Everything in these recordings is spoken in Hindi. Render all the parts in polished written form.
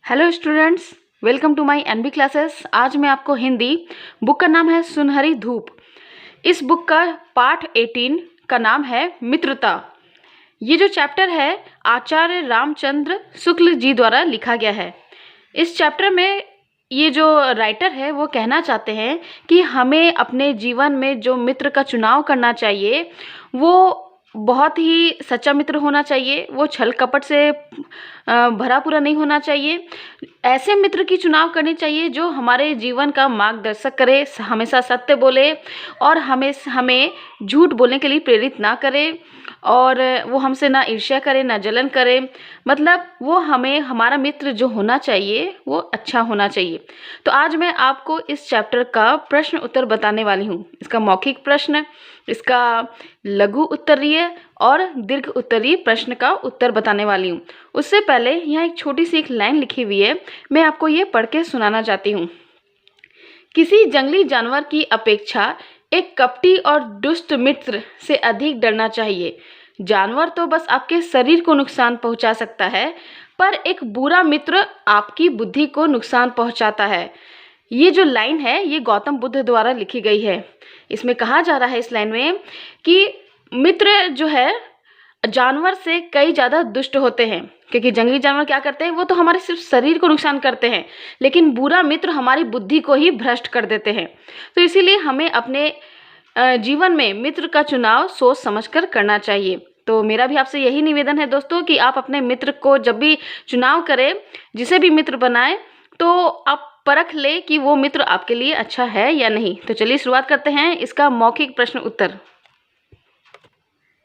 Hello students, welcome to my NB classes. आज मैं आपको हिंदी बुक का नाम है सुनहरी धूप। इस बुक का पाठ 18 का नाम है मित्रता। ये जो चैप्टर है आचार्य रामचंद्र शुक्ल जी द्वारा लिखा गया है। इस चैप्टर में ये जो राइटर है वो कहना चाहते हैं कि हमें अपने जीवन में जो मित्र का चुनाव करना चाहिए वो बहुत ही सच्चा मित्र होना चाहिए। वो छल कपट से भरा पूरा नहीं होना चाहिए। ऐसे मित्र की चुनाव करनी चाहिए जो हमारे जीवन का मार्गदर्शक करे, हमेशा सत्य बोले और हमें झूठ बोलने के लिए प्रेरित ना करे, और वो हमसे ना ईर्ष्या करे ना जलन करे। मतलब वो हमें, हमारा मित्र जो होना चाहिए वो अच्छा होना चाहिए। तो आज मैं आपको इस चैप्टर का प्रश्न उत्तर बताने वाली हूँ। इसका मौखिक प्रश्न, इसका लघु उत्तरीय और दीर्घ उत्तरीय प्रश्न का उत्तर बताने वाली हूँ। उससे पहले यहाँ एक छोटी सी एक लाइन लिखी हुई है, मैं आपको ये पढ़ के सुनाना चाहती हूँ। किसी जंगली जानवर की अपेक्षा एक कपटी और दुष्ट मित्र से अधिक डरना चाहिए। जानवर तो बस आपके शरीर को नुकसान पहुंचा सकता है, पर एक बुरा मित्र आपकी बुद्धि को नुकसान पहुंचाता है। ये जो लाइन है ये गौतम बुद्ध द्वारा लिखी गई है। इसमें कहा जा रहा है इस लाइन में कि मित्र जो है जानवर से कई ज़्यादा दुष्ट होते हैं, क्योंकि जंगली जानवर क्या करते हैं, वो तो हमारे सिर्फ शरीर को नुकसान करते हैं, लेकिन बुरा मित्र हमारी बुद्धि को ही भ्रष्ट कर देते हैं। तो इसीलिए हमें अपने जीवन में मित्र का चुनाव सोच समझकर करना चाहिए। तो मेरा भी आपसे यही निवेदन है दोस्तों कि आप अपने मित्र को जब भी चुनाव करें, जिसे भी मित्र बनाएं, तो आप परख ले कि वो मित्र आपके लिए अच्छा है या नहीं। तो चलिए शुरुआत करते हैं इसका मौखिक प्रश्न उत्तर।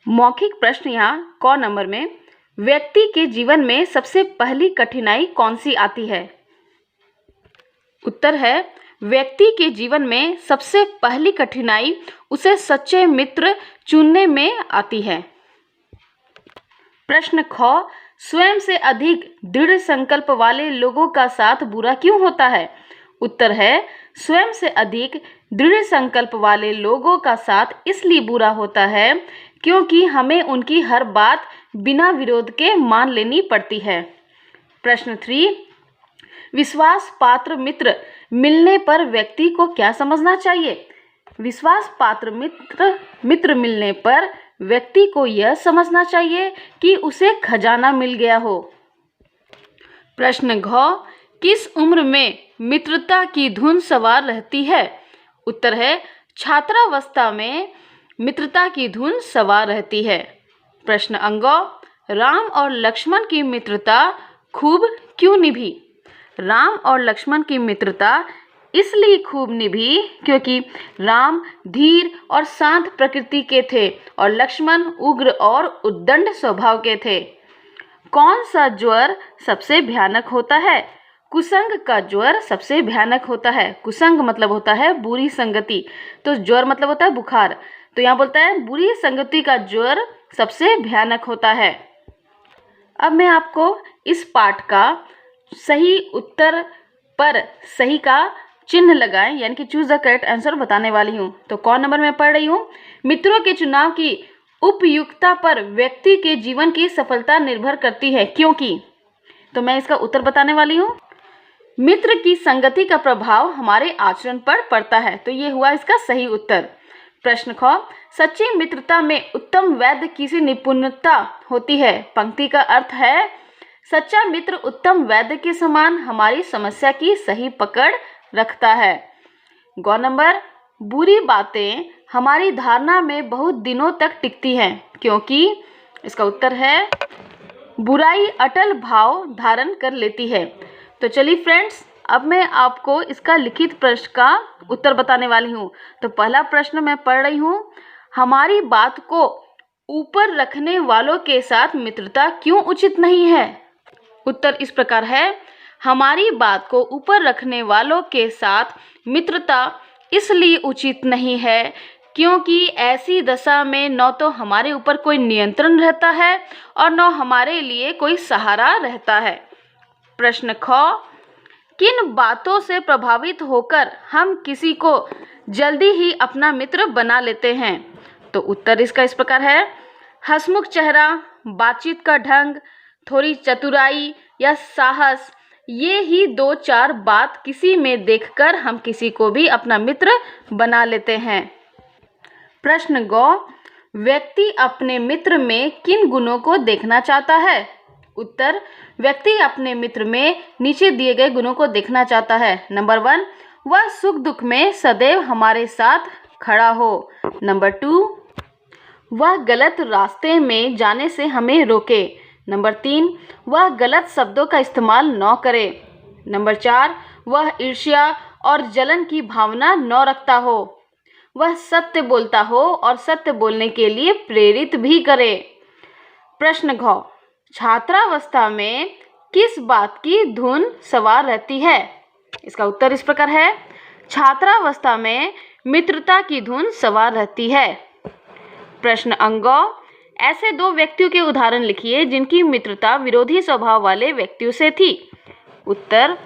मौखिक प्रश्न यहाँ क नंबर में, व्यक्ति के जीवन में सबसे पहली कठिनाई कौन सी आती है? उत्तर है, व्यक्ति के जीवन में सबसे पहली कठिनाई उसे सच्चे मित्र चुनने में आती है। प्रश्न ख, स्वयं से अधिक दृढ़ संकल्प वाले लोगों का साथ बुरा क्यों होता है? उत्तर है, स्वयं से अधिक दृढ़ संकल्प वाले लोगों का साथ इसलिए बुरा होता है क्योंकि हमें उनकी हर बात बिना विरोध के मान लेनी पड़ती है। प्रश्न 3, विश्वास पात्र मित्र मिलने पर व्यक्ति को क्या समझना चाहिए? विश्वास पात्र मित्र मिलने पर व्यक्ति को यह समझना चाहिए कि उसे खजाना मिल गया हो। प्रश्न घ, किस उम्र में मित्रता की धुन सवार रहती है? उत्तर है, छात्रावस्था में मित्रता की धुन सवार रहती है। प्रश्न अंग, राम और लक्ष्मण की मित्रता खूब क्यों निभी? राम और लक्ष्मण की मित्रता इसलिए खूब निभी क्योंकि राम धीर और शांत प्रकृति के थे और लक्ष्मण उग्र और उद्दंड स्वभाव के थे। कौन सा ज्वर सबसे भयानक होता है? कुसंग का ज्वर सबसे भयानक होता है। कुसंग मतलब होता है बुरी संगति, तो ज्वर मतलब होता है बुखार। तो यहाँ बोलता है बुरी संगति का ज्वर सबसे भयानक होता है। अब मैं आपको इस पाठ का सही उत्तर पर सही का चिन्ह लगाएं, यानी कि चूज द करेक्ट आंसर बताने वाली हूँ। तो कौन नंबर में पढ़ रही हूँ, मित्रों के चुनाव की उपयुक्तता पर व्यक्ति के जीवन की सफलता निर्भर करती है क्योंकि, तो मैं इसका उत्तर बताने वाली हूँ। मित्र की संगति का प्रभाव हमारे आचरण पर पड़ता है, तो ये हुआ इसका सही उत्तर। प्रश्न ख, सच्ची मित्रता में उत्तम वैद्य किसी निपुणता होती है? पंक्ति का अर्थ है, सच्चा मित्र उत्तम वैद्य के समान हमारी समस्या की सही पकड़ रखता है। गौ नंबर, बुरी बातें हमारी धारणा में बहुत दिनों तक टिकती हैं क्योंकि, इसका उत्तर है, बुराई अटल भाव धारण कर लेती है। तो चलिए फ्रेंड्स, अब मैं आपको इसका लिखित प्रश्न का उत्तर बताने वाली हूँ। तो पहला प्रश्न मैं पढ़ रही हूँ, हमारी बात को ऊपर रखने वालों के साथ मित्रता क्यों उचित नहीं है? उत्तर इस प्रकार है, हमारी बात को ऊपर रखने वालों के साथ मित्रता इसलिए उचित नहीं है क्योंकि ऐसी दशा में न तो हमारे ऊपर कोई नियंत्रण रहता है और न हमारे लिए कोई सहारा रहता है। प्रश्न ख, किन बातों से प्रभावित होकर हम किसी को जल्दी ही अपना मित्र बना लेते हैं? तो उत्तर इसका इस प्रकार है, हंसमुख चेहरा, बातचीत का ढंग, थोड़ी चतुराई या साहस ये ही 2-4 बात किसी में देखकर हम किसी को भी अपना मित्र बना लेते हैं। प्रश्न गौ, व्यक्ति अपने मित्र में किन गुणों को देखना चाहता है? उत्तर, व्यक्ति अपने मित्र में नीचे दिए गए गुणों को देखना चाहता है। नंबर 1, वह सुख दुख में सदैव हमारे साथ खड़ा हो। नंबर 2, वह गलत रास्ते में जाने से हमें रोके। नंबर 3, वह गलत शब्दों का इस्तेमाल न करे। नंबर 4, वह ईर्ष्या और जलन की भावना न रखता हो। वह सत्य बोलता हो और सत्य बोलने के लिए प्रेरित भी करे। प्रश्न घ, छात्रावस्था में किस बात की धुन सवार रहती है? इसका उत्तर इस प्रकार है, छात्रावस्था में मित्रता की धुन सवार रहती है। प्रश्न अंग, ऐसे 2 व्यक्तियों के उदाहरण लिखिए जिनकी मित्रता विरोधी स्वभाव वाले व्यक्तियों से थी। उत्तर,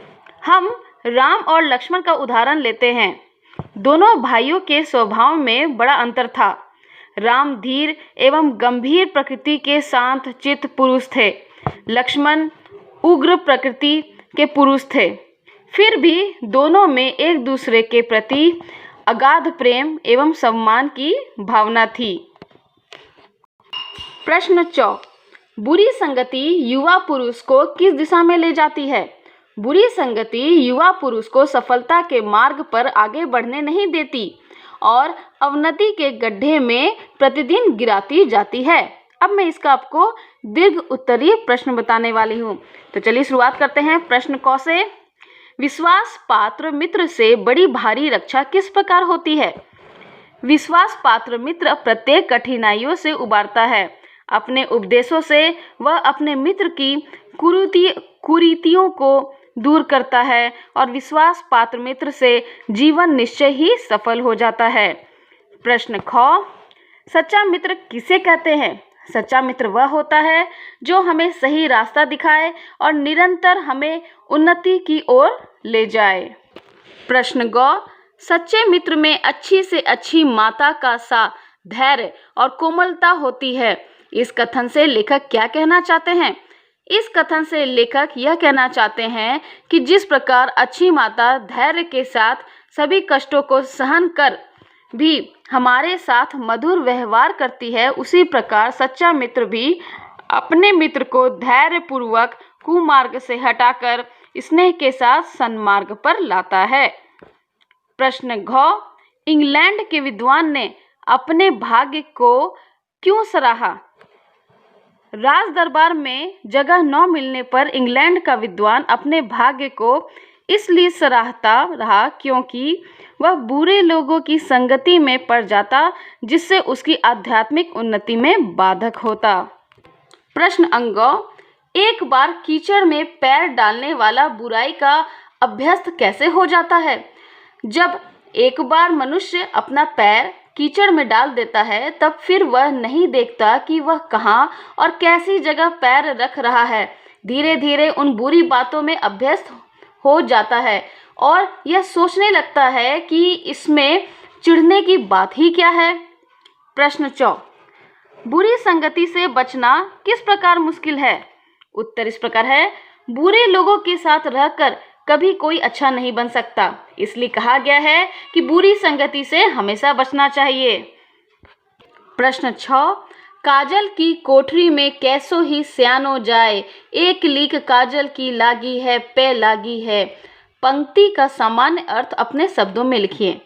हम राम और लक्ष्मण का उदाहरण लेते हैं। दोनों भाइयों के स्वभाव में बड़ा अंतर था। राम धीर एवं गंभीर प्रकृति के शांत चित्त पुरुष थे। लक्ष्मण उग्र प्रकृति के पुरुष थे। फिर भी दोनों में एक दूसरे के प्रति अगाध प्रेम एवं सम्मान की भावना थी। प्रश्न 4, बुरी संगति युवा पुरुष को किस दिशा में ले जाती है? बुरी संगति युवा पुरुष को सफलता के मार्ग पर आगे बढ़ने नहीं देती और अवनति के गड्ढे में प्रतिदिन गिराती जाती है। अब मैं इसका आपको दीर्घ उत्तरीय प्रश्न बताने वाली हूँ। तो चलिए शुरुआत करते हैं। प्रश्न क से, विश्वास पात्र मित्र से बड़ी भारी रक्षा किस प्रकार होती है? विश्वास पात्र मित्र प्रत्येक कठिनाइयों से उबारता है। अपने उपदेशों से वह अपने मित्र की कुरीतियों को दूर करता है और विश्वास पात्र मित्र से जीवन निश्चय ही सफल हो जाता है। प्रश्न ख, सच्चा मित्र किसे कहते हैं? सच्चा मित्र वह होता है जो हमें सही रास्ता दिखाए और निरंतर हमें उन्नति की ओर ले जाए। प्रश्न ग, सच्चे मित्र में अच्छी से अच्छी माता का सा धैर्य और कोमलता होती है। इस कथन से लेखक क्या कहना चाहते हैं? इस कथन से लेखक यह कहना चाहते हैं कि जिस प्रकार अच्छी माता धैर्य के साथ सभी कष्टों को सहन कर भी हमारे साथ मधुर व्यवहार करती है, उसी प्रकार सच्चा मित्र भी अपने मित्र को धैर्यपूर्वक कुमार्ग से हटाकर स्नेह के साथ सन्मार्ग पर लाता है। प्रश्न घ, इंग्लैंड के विद्वान ने अपने भाग्य को क्यों सराहा? राज दरबार में जगह न मिलने पर इंग्लैंड का विद्वान अपने भाग्य को इसलिए सराहता रहा क्योंकि वह बुरे लोगों की संगति में पड़ जाता, जिससे उसकी आध्यात्मिक उन्नति में बाधक होता। प्रश्न अंग, एक बार कीचड़ में पैर डालने वाला बुराई का अभ्यस्त कैसे हो जाता है? जब एक बार मनुष्य अपना पैर कीचड़ में डाल देता है, तब फिर वह नहीं देखता कि वह कहाँ और कैसी जगह पैर रख रहा है। धीरे धीरे उन बुरी बातों में अभ्यस्त हो जाता है और यह सोचने लगता है कि इसमें चिढ़ने की बात ही क्या है। प्रश्न 4, बुरी संगति से बचना किस प्रकार मुश्किल है? उत्तर इस प्रकार है, बुरे लोगों के साथ रहकर कभी कोई अच्छा नहीं बन सकता। इसलिए कहा गया है कि बुरी संगति से हमेशा बचना चाहिए। प्रश्न 6, काजल की कोठरी में कैसो ही स्यानो जाए, एक लीक काजल की लागी है पे लागी है। पंक्ति का सामान्य अर्थ अपने शब्दों में लिखिए।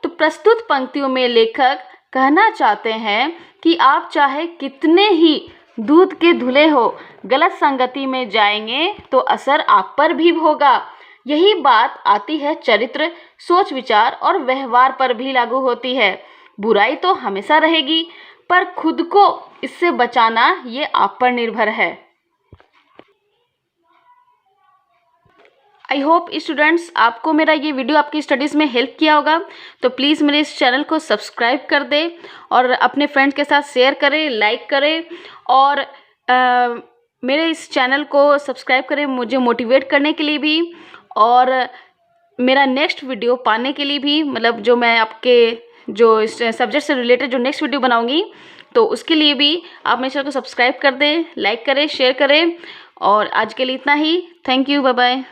तो प्रस्तुत पंक्तियों में लेखक कहना चाहते हैं कि आप चाहे कितने ही दूध के धुले हो, गलत संगति में जाएंगे तो असर आप पर भी होगा। यही बात आती है चरित्र, सोच विचार और व्यवहार पर भी लागू होती है। बुराई तो हमेशा रहेगी, पर खुद को इससे बचाना ये आप पर निर्भर है। आई होप स्टूडेंट्स आपको मेरा ये वीडियो आपकी स्टडीज़ में हेल्प किया होगा। तो प्लीज़ मेरे इस चैनल को सब्सक्राइब कर दें और अपने फ्रेंड्स के साथ शेयर करें, लाइक करें और मेरे इस चैनल को सब्सक्राइब करें मुझे मोटिवेट करने के लिए भी, और मेरा नेक्स्ट वीडियो पाने के लिए भी, मतलब जो मैं आपके जो इस सब्जेक्ट से रिलेटेड जो नेक्स्ट वीडियो बनाऊंगी तो उसके लिए भी आप मेरे चैनल को सब्सक्राइब कर दें, लाइक करें, शेयर करें। और आज के लिए इतना ही। Thank you, bye bye.